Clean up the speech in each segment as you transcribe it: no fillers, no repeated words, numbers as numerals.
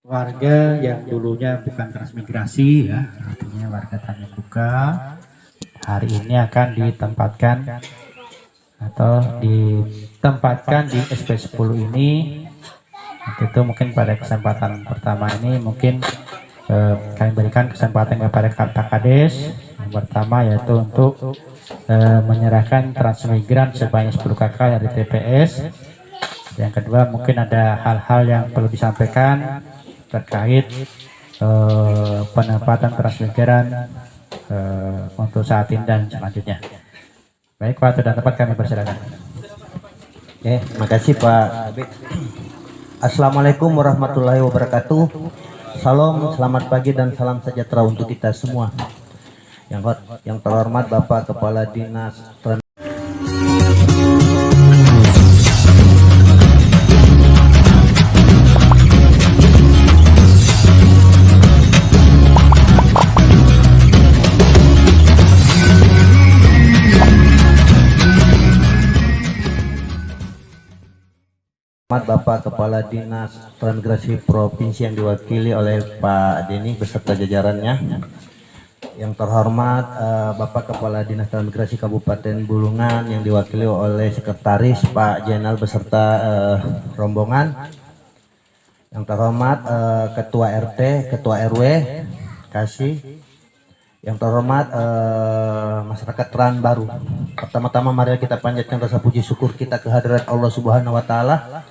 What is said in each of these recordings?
warga yang dulunya bukan transmigrasi ya, artinya warga Tanjung Buka hari ini akan ditempatkan di SP10 ini. Itu mungkin pada kesempatan pertama ini mungkin kami berikan kesempatan kepada Kak Kades yang pertama, yaitu untuk menyerahkan transmigran sebanyak 10 KK dari TPS. Yang kedua, mungkin ada hal-hal yang perlu disampaikan terkait penempatan transmigran untuk saat ini dan selanjutnya. Baik, waktu dan tempat kami persilakan. Oke, makasih Pak. Assalamualaikum warahmatullahi wabarakatuh. Salam, selamat pagi dan salam sejahtera untuk kita semua. Yang terhormat Bapak Kepala Dinas Bapak Kepala Dinas Transmigrasi Provinsi yang diwakili oleh Pak Denny beserta jajarannya. Yang terhormat Bapak Kepala Dinas Transmigrasi Kabupaten Bulungan yang diwakili oleh Sekretaris Pak Jenal beserta rombongan. Yang terhormat Ketua RT, Ketua RW, kasih. Yang terhormat masyarakat Teran Baru. Pertama-tama mari kita panjatkan rasa puji syukur kita kehadirat Allah Subhanahu wa taala,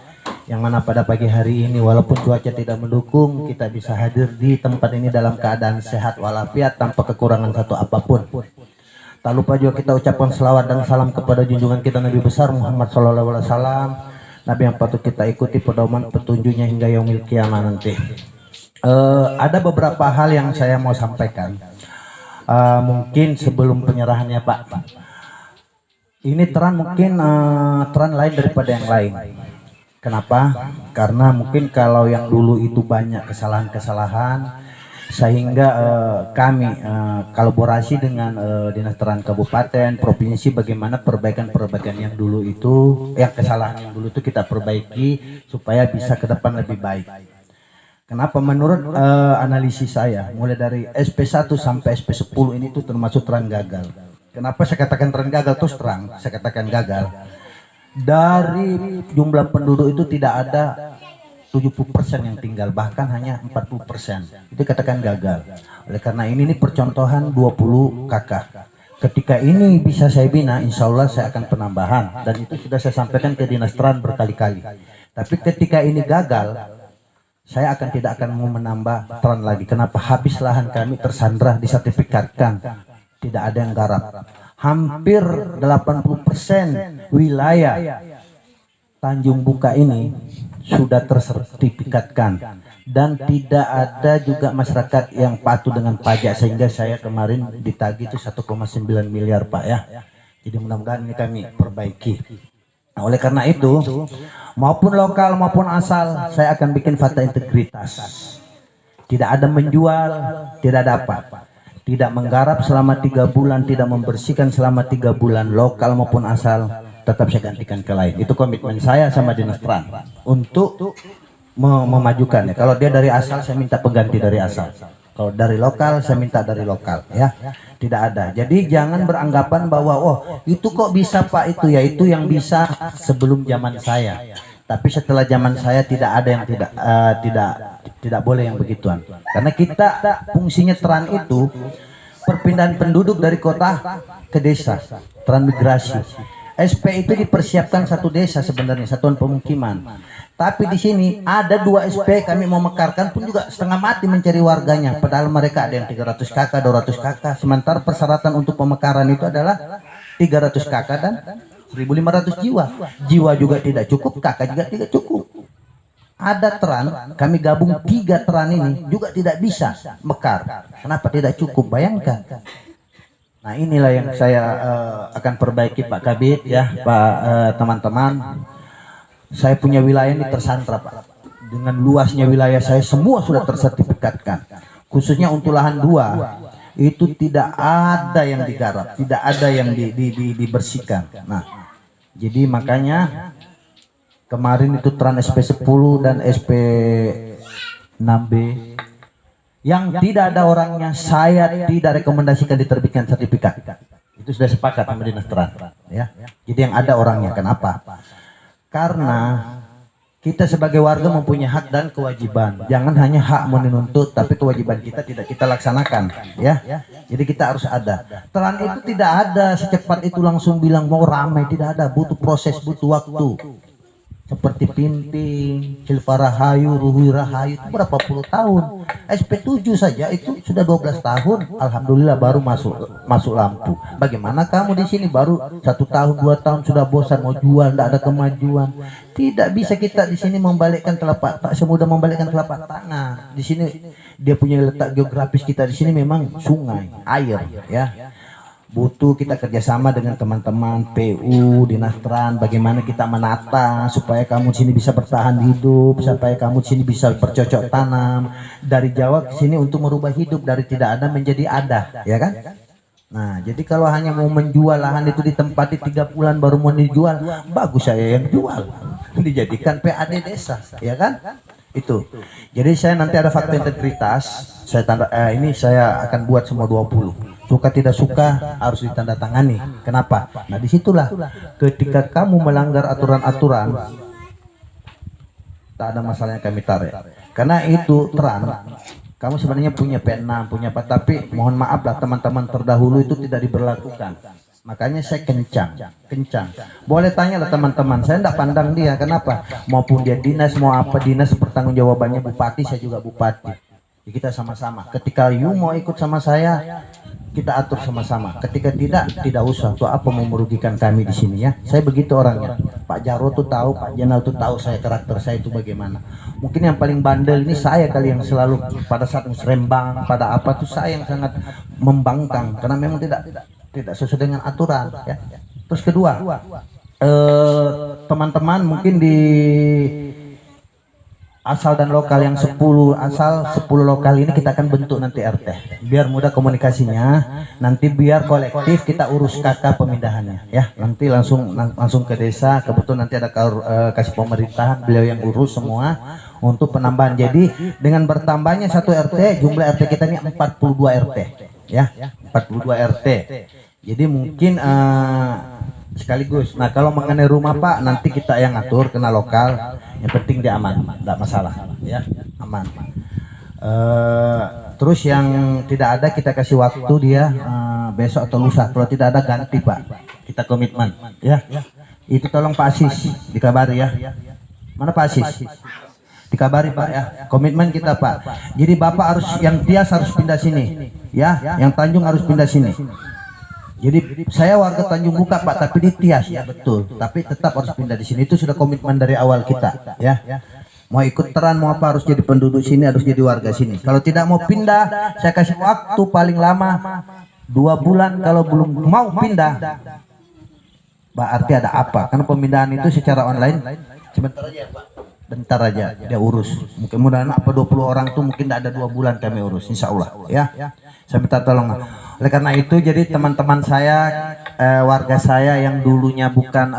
yang mana pada pagi hari ini walaupun cuaca tidak mendukung, kita bisa hadir di tempat ini dalam keadaan sehat walafiat tanpa kekurangan satu apapun. Tak lupa juga kita ucapkan selawat dan salam kepada junjungan kita Nabi besar Muhammad SAW, Nabi yang patut kita ikuti pedoman petunjuknya hingga yaumil kiamah nanti. Ada beberapa hal yang saya mau sampaikan. Mungkin sebelum penyerahannya Pak, ini Teran mungkin Teran lain daripada yang lain. Kenapa? Karena mungkin kalau yang dulu itu banyak kesalahan-kesalahan, sehingga kami kolaborasi dengan Dinas Teran Kabupaten, Provinsi, bagaimana perbaikan-perbaikan yang dulu itu, yang kesalahan yang dulu itu kita perbaiki supaya bisa ke depan lebih baik. Kenapa? Menurut analisis saya, mulai dari SP1 sampai SP10 ini tuh termasuk Teran gagal. Kenapa saya katakan Teran gagal? Terus terang, saya katakan gagal. Dari jumlah penduduk itu tidak ada 70% yang tinggal, bahkan hanya 40%. Itu katakan gagal. Oleh karena ini percontohan 20 KK. Ketika ini bisa saya bina, insya Allah saya akan penambahan. Dan itu sudah saya sampaikan ke Dinas Teran berkali-kali. Tapi ketika ini gagal, saya tidak akan mau menambah Teran lagi. Kenapa? Habis lahan kami tersandra, disertifikatkan, tidak ada yang garap. Hampir 80% wilayah Tanjung Buka ini sudah tersertifikatkan, dan tidak ada juga masyarakat yang patuh dengan pajak, sehingga saya kemarin ditagih itu 1,9 miliar Pak ya. Jadi mudah-mudahan ini kami perbaiki. Nah, oleh karena itu, maupun lokal maupun asal, saya akan bikin fakta integritas. Tidak ada menjual, tidak ada apa. Tidak menggarap selama 3 bulan, tidak membersihkan selama 3 bulan, lokal maupun asal, tetap saya gantikan ke lain. Itu komitmen saya sama Dinas Teran untuk memajukan. Kalau dia dari asal, saya minta pengganti dari asal. Kalau dari lokal, saya minta dari lokal ya. Tidak ada. Jadi jangan beranggapan bahwa oh itu kok bisa Pak, itu ya itu yang bisa sebelum zaman saya. Tapi setelah zaman saya tidak ada yang tidak boleh yang begituan. Karena kita fungsinya Teran itu perpindahan penduduk dari kota ke desa, transmigrasi. SP itu dipersiapkan satu desa sebenarnya, satuan pemukiman. Tapi di sini ada 2 SP kami mau mekarkan pun juga setengah mati mencari warganya. Padahal mereka ada yang 300 KK, 200 KK. Sementara persyaratan untuk pemekaran itu adalah 300 KK dan 1.500 jiwa. Jiwa juga tidak cukup, KK juga tidak cukup. Ada Teran, kami gabung 3 Teran ini juga tidak bisa mekar. Kenapa tidak cukup? Bayangkan. Nah inilah yang saya akan perbaiki Pak Kabid ya, Pak teman-teman. Saya punya wilayah ini tersandra Pak. Dengan luasnya wilayah saya semua sudah tersertifikatkan. Khususnya untuk lahan 2 itu tidak ada yang digarap, tidak ada yang dibersihkan. Nah, jadi makanya kemarin itu Teran SP10 dan SP 6B. Yang tidak ada orangnya saya tidak rekomendasikan diterbitkan sertifikat. Itu sudah sepakat sama Dinas Terang, ya. Jadi yang ada orangnya. Kenapa? Karena kita sebagai warga mempunyai hak dan kewajiban. Jangan hanya hak menuntut, tapi kewajiban kita tidak kita laksanakan, ya. Jadi kita harus ada. Terang itu tidak ada secepat itu langsung bilang mau ramai, tidak ada. Butuh proses, butuh waktu. Seperti Pinting, Silva Rahayu, Ruhui Rahayu itu berapa puluh tahun. SP7 saja itu sudah 12 tahun. Alhamdulillah baru masuk lampu. Bagaimana kamu di sini baru 1 tahun 2 tahun sudah bosan mau jual, tidak ada kemajuan. Tidak bisa kita di sini membalikkan telapak tak semudah membalikkan telapak tangan. Di sini dia punya letak geografis kita di sini memang sungai, air, ya. Butuh kita kerjasama dengan teman-teman PU, Dinas Terang, bagaimana kita menata supaya kamu sini bisa bertahan hidup, supaya kamu sini bisa bercocok tanam dari Jawa ke sini untuk merubah hidup dari tidak ada menjadi ada, ya kan? Nah, jadi kalau hanya mau menjual lahan itu ditempati 3 bulan baru mau dijual, bagus saya yang jual, dijadikan PAD desa, ya kan? Itu. Jadi saya nanti ada fakta integritas, saya ini saya akan buat semua 20. Suka tidak suka harus ditandatangani. Kenapa? Nah disitulah ketika kamu melanggar aturan-aturan, tak ada masalahnya kami tarik. Karena itu terang, kamu sebenarnya punya P6, punya apa, tapi mohon maaf lah teman-teman terdahulu itu tidak diberlakukan. Makanya saya kencang. Boleh tanya lah teman-teman, saya tidak pandang dia. Kenapa? Maupun dia dinas, mau apa dinas, pertanggungjawabannya bupati, saya juga bupati. Jadi kita sama-sama. Ketika you mau ikut sama saya, kita atur sama-sama. Ketika tidak usah. Tuh apa mau merugikan kami di sini, ya. Saya begitu orangnya. Pak Jarwo tuh tahu, Pak Jenal tuh tahu saya karakter saya itu bagaimana. Mungkin yang paling bandel ini saya kali yang selalu pada saat musrembang, pada apa tuh saya yang sangat membangkang karena memang tidak sesuai dengan aturan, ya. Terus kedua, teman-teman mungkin di asal dan lokal yang 10 lokal ini kita akan bentuk nanti RT biar mudah komunikasinya, nanti biar kolektif kita urus KK pemindahannya, ya. Nanti langsung ke desa, kebetulan nanti ada kasih pemerintahan, beliau yang urus semua untuk penambahan. Jadi dengan bertambahnya 1 RT, jumlah RT kita ini 42 RT, ya, 42 RT. Jadi mungkin sekaligus. Nah kalau mengenai rumah Pak, nanti kita yang ngatur, kena lokal. Yang penting dia aman, tidak masalah, ya, aman. Terus yang tidak ada kita kasih waktu dia besok atau lusa. Kalau tidak ada ganti Pak, kita komitmen, ya. Itu tolong Pak Asis dikabari, ya. Mana Pak Asis? Dikabari Pak, ya. Komitmen kita Pak. Jadi Bapak harus yang Tias harus pindah sini, ya. Yang Tanjung harus pindah sini. Jadi saya warga Tanjung Buka Pak, tapi di Tias, ya betul. Tapi tetap harus pindah di sini. Itu sudah komitmen dari awal kita, ya. Mau ikut Teran mau apa harus jadi penduduk sini, harus jadi warga sini. Kalau tidak mau pindah, saya kasih waktu paling lama 2 bulan. Kalau belum mau pindah, berarti ada apa? Karena pemindahan itu secara online sebentar aja Pak. Bentar aja dia urus. Mudah-mudahan apa 20 orang tuh mungkin tidak ada 2 bulan kami urus, insya Allah, ya. Saya minta tolong. Oleh karena itu, jadi teman-teman saya, warga saya yang dulunya bukan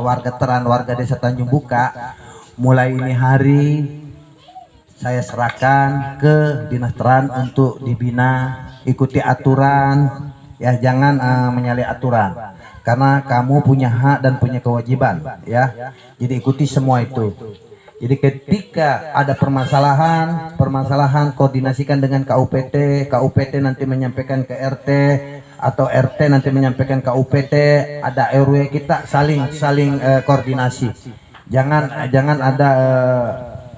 warga Teran, warga Desa Tanjung Buka, mulai ini hari saya serahkan ke Dinas Teran untuk dibina, ikuti aturan, ya, jangan menyalahi aturan. Karena kamu punya hak dan punya kewajiban, ya. Jadi ikuti semua itu. Jadi ketika ada permasalahan koordinasikan dengan KUPT, KUPT nanti menyampaikan ke RT, atau RT nanti menyampaikan ke KUPT, ada RW, kita saling koordinasi. Jangan ada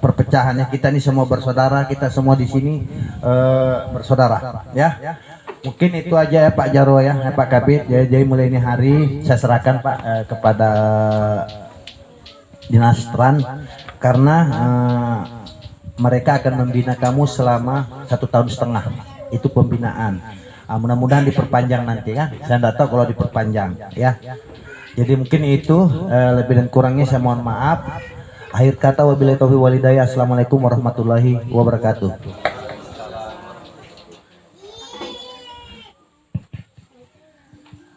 perpecahan, ya. Kita ini semua bersaudara, kita semua di sini bersaudara, ya. Mungkin itu aja ya Pak Jarwo, ya, Pak Kabid. Jadi mulai ini hari saya serahkan Pak kepada Dinas Teran, karena mereka akan membina kamu selama 1,5 tahun. Itu pembinaan. Mudah-mudahan diperpanjang nanti, ya. Saya tidak tahu kalau diperpanjang, ya. Jadi mungkin itu lebih dan kurangnya saya mohon maaf. Akhir kata wabillahi taufiq wal hidayah. Assalamualaikum warahmatullahi wabarakatuh.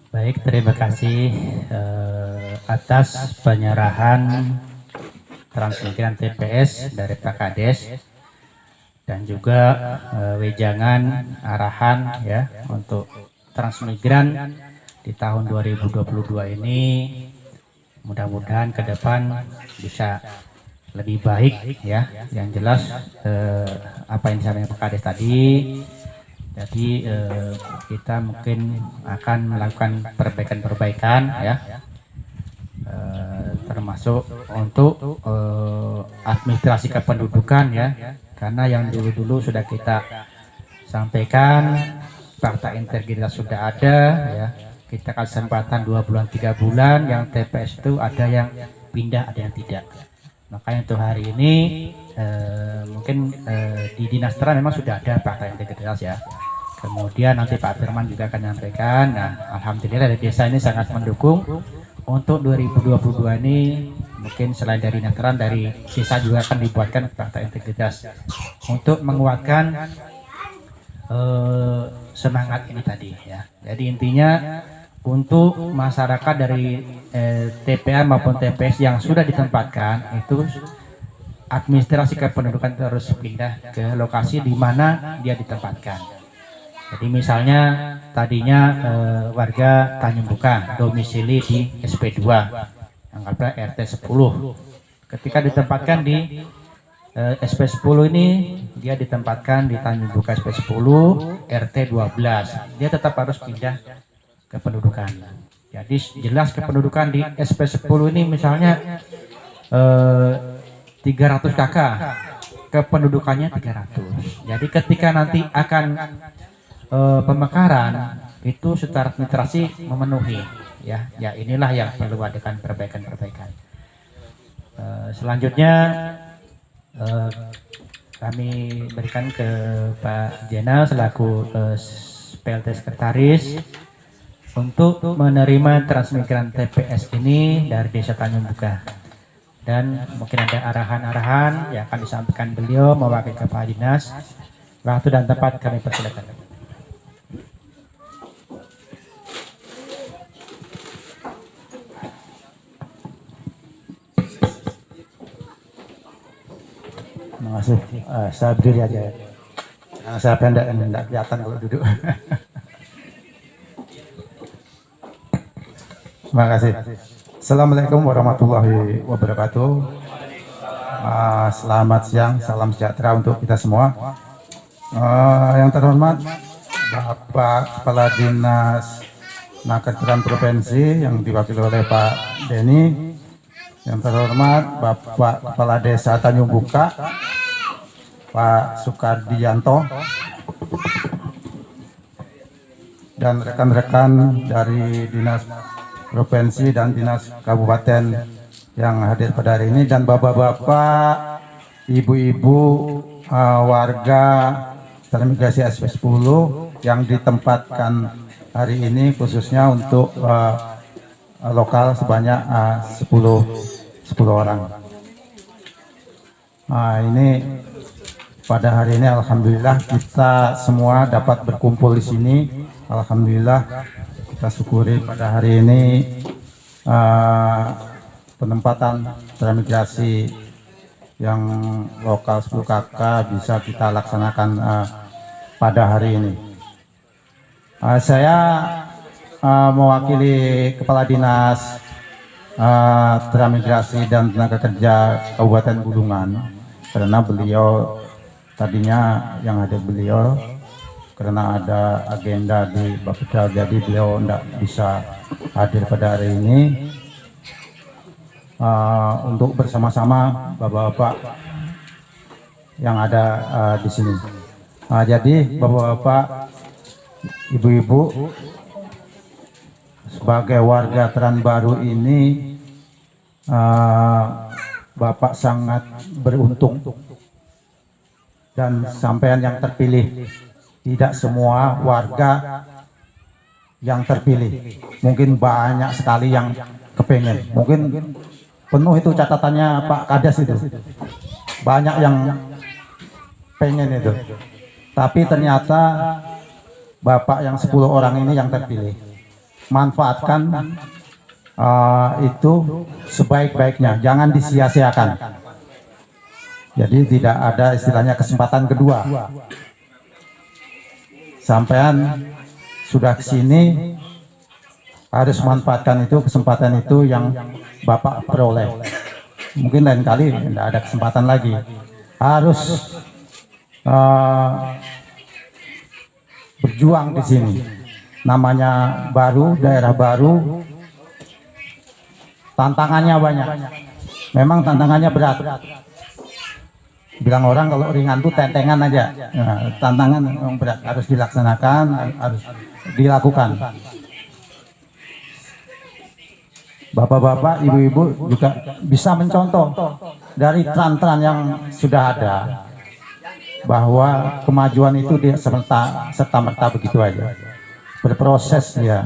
Baik, terima kasih atas penyerahan transmigran TPS dari Pak Kades. dan juga wejangan arahan ya untuk transmigran di tahun 2022 ini. Mudah-mudahan ke depan bisa lebih baik ya. Yang jelas apa yang disampaikan Pak Kades tadi, jadi kita mungkin akan melakukan perbaikan-perbaikan ya, termasuk untuk administrasi kependudukan ya, karena yang dulu-dulu sudah kita sampaikan, fakta integritas sudah ada ya, kita kasih kesempatan 2 bulan 3 bulan, yang TPS itu ada yang pindah ada yang tidak. Makanya untuk hari ini mungkin di Dinas Terang memang sudah ada fakta integritas ya. Kemudian nanti Pak Firman juga akan menyampaikan. Nah, alhamdulillah dari desa ini sangat mendukung untuk 2022 ini. Mungkin selain dari Dinas Terang, dari sisa juga akan dibuatkan fakta integritas untuk menguatkan semangat ini tadi ya. Jadi intinya untuk masyarakat dari TPA maupun TPS yang sudah ditempatkan itu administrasi kependudukan terus pindah ke lokasi di mana dia ditempatkan. Jadi misalnya tadinya warga Tanjung Buka domisili di SP2, anggaplah RT 10. Ketika ditempatkan di SP10 ini, dia ditempatkan di Tanjung Buka SP10 RT 12. Dia tetap harus pindah kependudukan. Jadi jelas kependudukan di SP10 ini misalnya 300 KK, kependudukannya 300. Jadi ketika nanti akan pemekaran itu secara administrasi memenuhi ya. Ya inilah yang perlu adakan perbaikan-perbaikan. Selanjutnya kami berikan ke Pak Jenal selaku PLT Sekretaris untuk menerima transmigran TPS ini dari Desa Tanjung Buka, dan mungkin ada arahan-arahan yang akan disampaikan beliau mewakili Kepala Dinas. Waktu dan tempat kami persilakan. Terima kasih. Saya berdiri aja ya. Saya pendek dan tidak kelihatan kalau duduk. Terima kasih. Assalamualaikum warahmatullahi wabarakatuh. Selamat siang, salam sejahtera untuk kita semua. Yang terhormat Bapak Kepala Dinas Naketran Provinsi yang diwakili oleh Pak Denny. Yang terhormat Bapak Kepala Desa Tanjung Buka Pak Sukardianto, dan rekan-rekan dari Dinas Provinsi dan Dinas Kabupaten yang hadir pada hari ini, dan bapak-bapak, ibu-ibu, warga transmigrasi SP10 yang ditempatkan hari ini khususnya untuk lokal sebanyak 10 orang. Ini pada hari ini alhamdulillah kita semua dapat berkumpul di sini. Alhamdulillah kita syukuri pada hari ini penempatan transmigrasi yang lokal 10 KK bisa kita laksanakan pada hari ini. Saya mewakili Kepala Dinas Transmigrasi dan Tenaga Kerja Kabupaten Bulungan, karena beliau tadinya yang hadir beliau karena ada agenda di Bapeda, jadi beliau tidak bisa hadir pada hari ini. Untuk bersama-sama bapak-bapak yang ada di sini. Jadi bapak-bapak, ibu-ibu, sebagai warga Teranbaru ini, Bapak sangat beruntung dan sampean yang terpilih. Tidak semua warga yang terpilih, mungkin banyak sekali yang kepengen, mungkin penuh itu catatannya Pak Kades itu, banyak yang pengen itu, tapi ternyata Bapak yang 10 orang ini yang terpilih. Manfaatkan itu sebaik-baiknya, jangan disia-siakan. Jadi tidak ada istilahnya kesempatan kedua. Sampean sudah kesini, harus manfaatkan itu, kesempatan itu yang Bapak peroleh. Mungkin lain kali tidak ada kesempatan lagi. Harus berjuang di sini. Namanya baru, daerah baru, tantangannya banyak. Memang tantangannya berat. Bilang orang kalau ringan tuh tentengan aja. Nah, tantangan yang berat harus dilaksanakan, harus dilakukan. Bapak-bapak, ibu-ibu juga bisa mencontoh dari tran-tran yang sudah ada, bahwa kemajuan itu dia serta-merta begitu aja, berproses ya.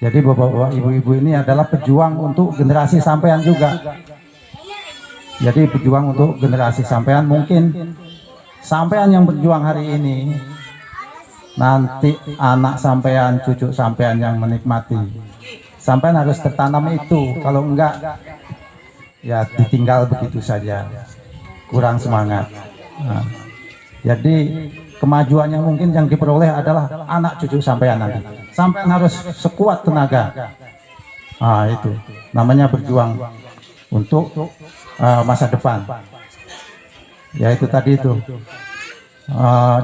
Jadi bapak-bapak, ibu-ibu ini adalah pejuang untuk generasi sampean juga. Jadi pejuang untuk generasi sampean, mungkin sampean yang berjuang hari ini, nanti anak sampean, cucu sampean yang menikmati. Sampean harus tertanam itu, kalau enggak ya ditinggal begitu saja, kurang semangat. Nah, jadi kemajuan yang mungkin yang diperoleh adalah anak cucu sampean nanti. Sampean harus sekuat tenaga. Nah, itu namanya berjuang untuk masa depan. Ya itu tadi itu.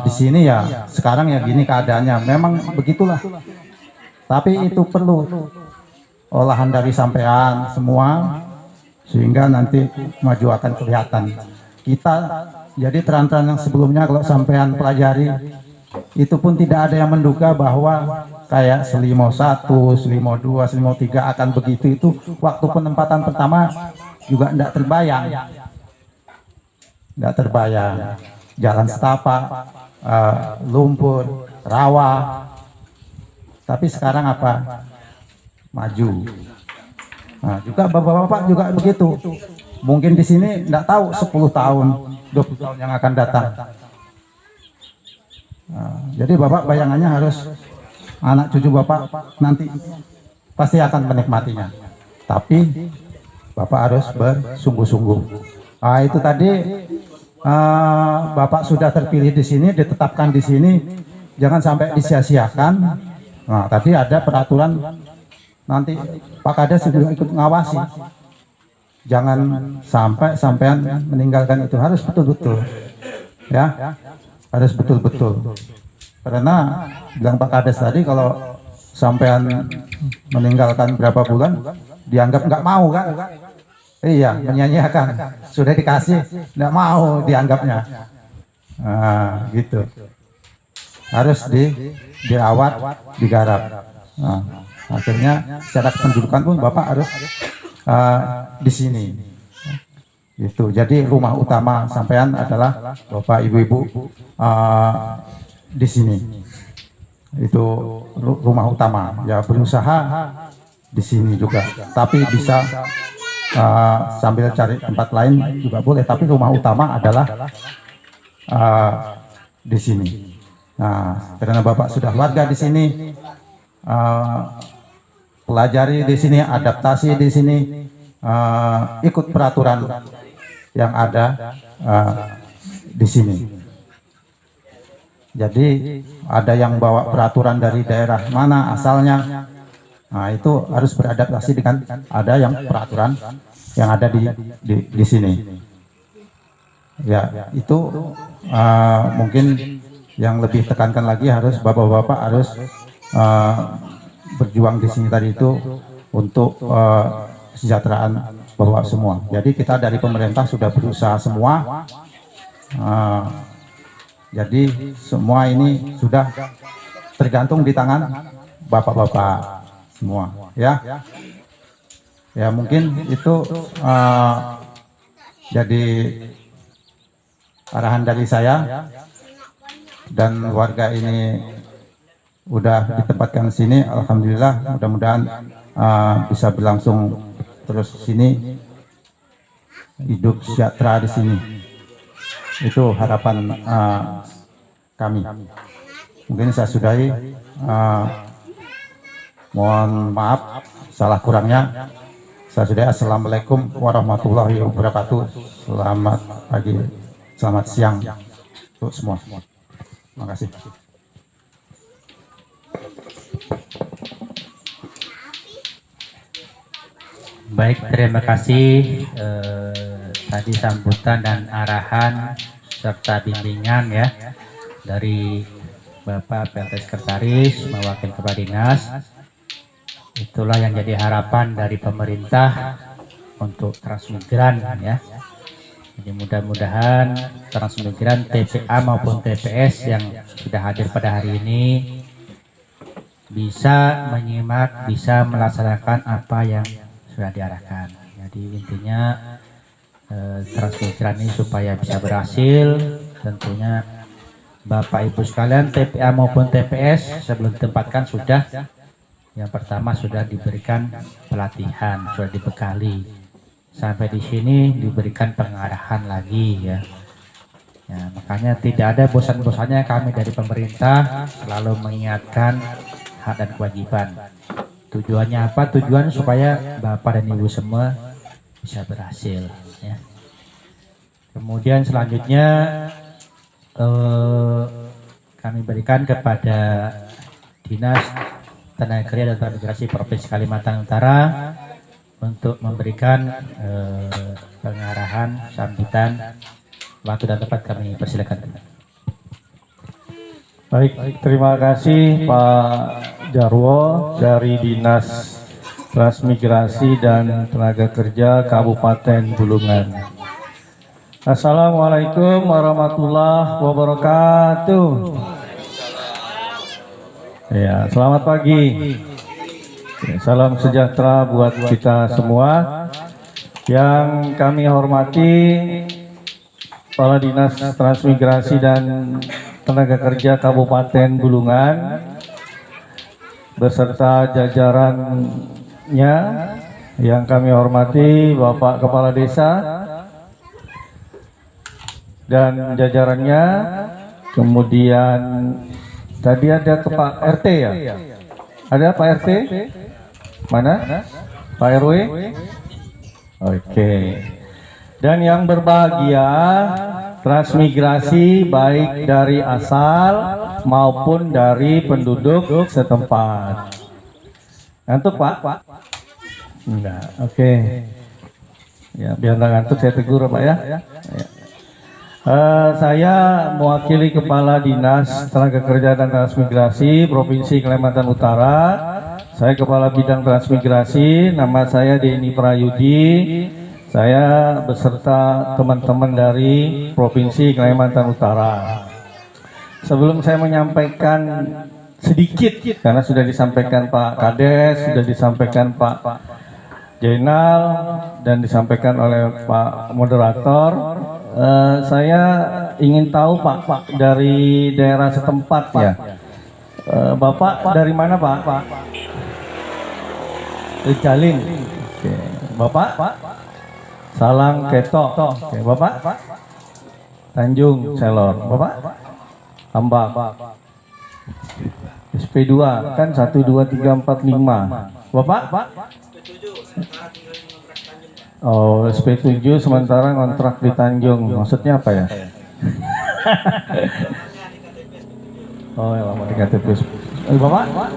Di sini ya sekarang ya gini keadaannya, memang begitulah. Tapi itu perlu olahan dari sampean semua, sehingga nanti maju akan kelihatan. Kita jadi tran-tran yang sebelumnya kalau sampean pelajari, itu pun tidak ada yang menduga bahwa kayak Selimo 1, Selimo 2, Selimo 3 akan begitu. Itu waktu penempatan pertama juga tidak terbayang. Tidak terbayang. Jalan setapak, lumpur, rawa. Tapi sekarang apa? Maju. Nah, juga bapak-bapak juga begitu. Mungkin di sini tidak tahu 10 tahun, 20 tahun yang akan datang. Nah, jadi bapak bayangannya harus anak cucu bapak nanti pasti akan menikmatinya. Tapi bapak harus bersungguh-sungguh. Nah, itu tadi bapak sudah terpilih di sini, ditetapkan di sini, jangan sampai disia-siakan. Nah, tadi ada peraturan, nanti Pak Kades juga ikut ngawasi. Jangan sampai sampean meninggalkan itu, harus betul-betul, ya, harus betul-betul. Karena bilang Pak Kades tadi, kalau sampean meninggalkan berapa bulan, dianggap nggak mau kan? Iya, menyanyiakan. Sudah dikasih, nggak mau dianggapnya. Nah, gitu. Harus dirawat, digarap. Nah, akhirnya secara kependudukan pun bapak harus di sini. Itu. Jadi rumah utama sampean adalah bapak ibu-ibu di sini. Itu rumah utama. Ya berusaha di sini juga. Tapi bisa sambil cari tempat lain juga boleh. Tapi rumah utama adalah di sini. Nah, karena bapak sudah warga di sini. Pelajari di sini, adaptasi di sini, ikut peraturan yang ada di sini. Jadi ada yang bawa peraturan dari daerah mana asalnya, nah itu harus beradaptasi dengan ada yang peraturan yang ada di sini. Ya itu mungkin yang lebih tekankan lagi, harus bapak-bapak harus berjuang di sini tadi itu untuk kesejahteraan bapak semua. Jadi kita dari pemerintah sudah berusaha semua. Jadi semua ini sudah tergantung di tangan bapak-bapak semua, ya. Ya mungkin itu jadi arahan dari saya, dan warga ini udah ditempatkan di sini, alhamdulillah. Mudah-mudahan bisa berlangsung terus di sini, hidup sejahtera di sini. Itu harapan kami. Mungkin saya sudahi. Mohon maaf salah kurangnya. Sudah, assalamualaikum warahmatullahi wabarakatuh. Selamat pagi, selamat siang untuk semua. Terima kasih. Baik, terima kasih tadi sambutan dan arahan serta bimbingan ya dari Bapak PLT Sekretaris mewakili Kepala Dinas. Itulah yang jadi harapan dari pemerintah untuk transmigran ya. Jadi mudah-mudahan transmigran TPA maupun TPS yang sudah hadir pada hari ini bisa menyimak, bisa melaksanakan apa yang sudah diarahkan. Jadi intinya transmigran ini supaya bisa berhasil, tentunya Bapak Ibu sekalian TPA maupun TPS sebelum ditempatkan sudah, yang pertama sudah diberikan pelatihan, sudah dibekali. Sampai di sini diberikan pengarahan lagi ya. Ya, makanya tidak ada bosan-bosannya kami dari pemerintah selalu mengingatkan hak dan kewajiban. Tujuannya apa? Tujuan supaya Bapak dan Ibu semua bisa berhasil ya. Kemudian selanjutnya kami berikan kepada Dinas Tenaga Kerja dan Transmigrasi Provinsi Kalimantan Utara untuk memberikan pengarahan, sambutan. Waktu dan tempat kami persilakan. Baik, terima kasih Pak Jarwo dari Dinas Transmigrasi dan Tenaga Kerja Kabupaten Bulungan. Assalamualaikum warahmatullahi wabarakatuh. Ya, selamat pagi. Salam sejahtera buat kita semua. Yang kami hormati Kepala Dinas Transmigrasi dan Tenaga Kerja Kabupaten Bulungan beserta jajarannya, yang kami hormati Bapak Kepala Desa dan jajarannya, kemudian tadi ada ke Pak RT ya? Ada Pak RT? Mana? Pak RW? Oke. Dan yang berbahagia, transmigrasi baik dari asal maupun dari penduduk setempat. Ngantuk Pak? Enggak. Oke. Ya, biar nggak ngantuk saya tegur Pak ya. Saya mewakili Kepala Dinas Tenaga Kerja dan Transmigrasi Provinsi Kalimantan Utara. Saya Kepala Bidang Transmigrasi, nama saya Denny Prayudi. Saya beserta teman-teman dari Provinsi Kalimantan Utara. Sebelum saya menyampaikan sedikit, karena sudah disampaikan Pak Kades, sudah disampaikan Pak Jainal, dan disampaikan oleh Pak Moderator, saya ingin tahu Pak dari daerah setempat ya. Bapak dari mana Pak? Jalin. Oke. Bapak? Salang Ketok. Oke. Bapak? Tanjung Selor. Bapak? Tambak. SP2 kan 1 2 3 4 5. Bapak? Oh, SP7 sementara kontrak di Tanjung. Maksudnya apa ya? Oh, ya lama di KTP. Bapak?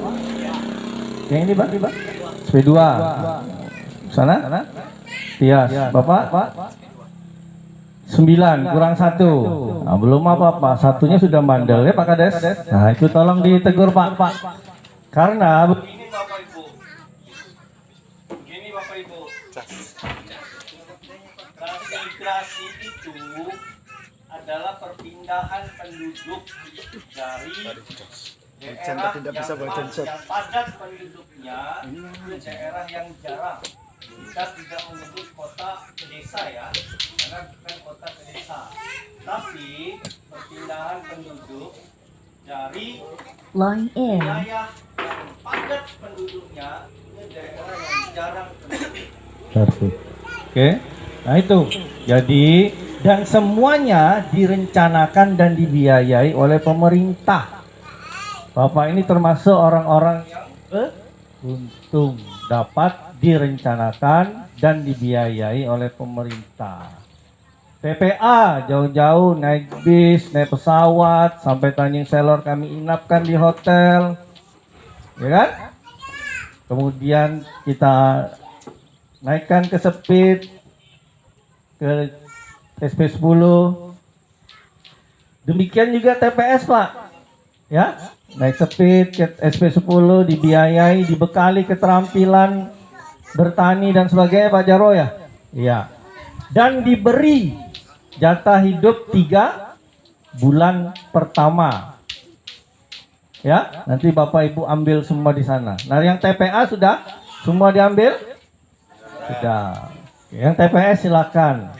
Yang ini, Pak? SP2. Sana? Tias. Bapak? 9 kurang 1. Nah, belum apa-apa. Satunya sudah bandel ya Pak Kades. Nah, itu tolong ditegur Pak. Karena begini Bapak Ibu. Transmigrasi itu adalah perpindahan penduduk dari daerah yang padat penduduknya ke daerah yang jarang. Kita tidak menyebut kota ke desa ya, karena bukan kota ke desa, tapi perpindahan penduduk dari wilayah yang padat penduduknya ke daerah yang jarang penduduk. Oke. Nah itu, jadi dan semuanya direncanakan dan dibiayai oleh pemerintah. Bapak ini termasuk orang-orang yang beruntung dapat direncanakan dan dibiayai oleh pemerintah. TPA jauh-jauh naik bis, naik pesawat, sampai Tanjung Selor kami inapkan di hotel, ya kan? Kemudian kita naikkan ke Sepit, ke SP10. Demikian juga TPS Pak, ya, naik Sepit ke SP10 dibiayai, dibekali keterampilan bertani dan sebagainya Pak Jarwo ya, iya, dan diberi jatah hidup 3 bulan pertama. Ya, nanti Bapak Ibu ambil semua di sana. Nah, yang TPA sudah semua diambil? Sudah. Yang TPS silakan.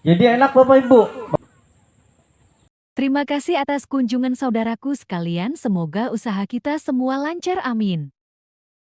Jadi enak Bapak Ibu. Terima kasih atas kunjungan saudaraku sekalian. Semoga usaha kita semua lancar, amin.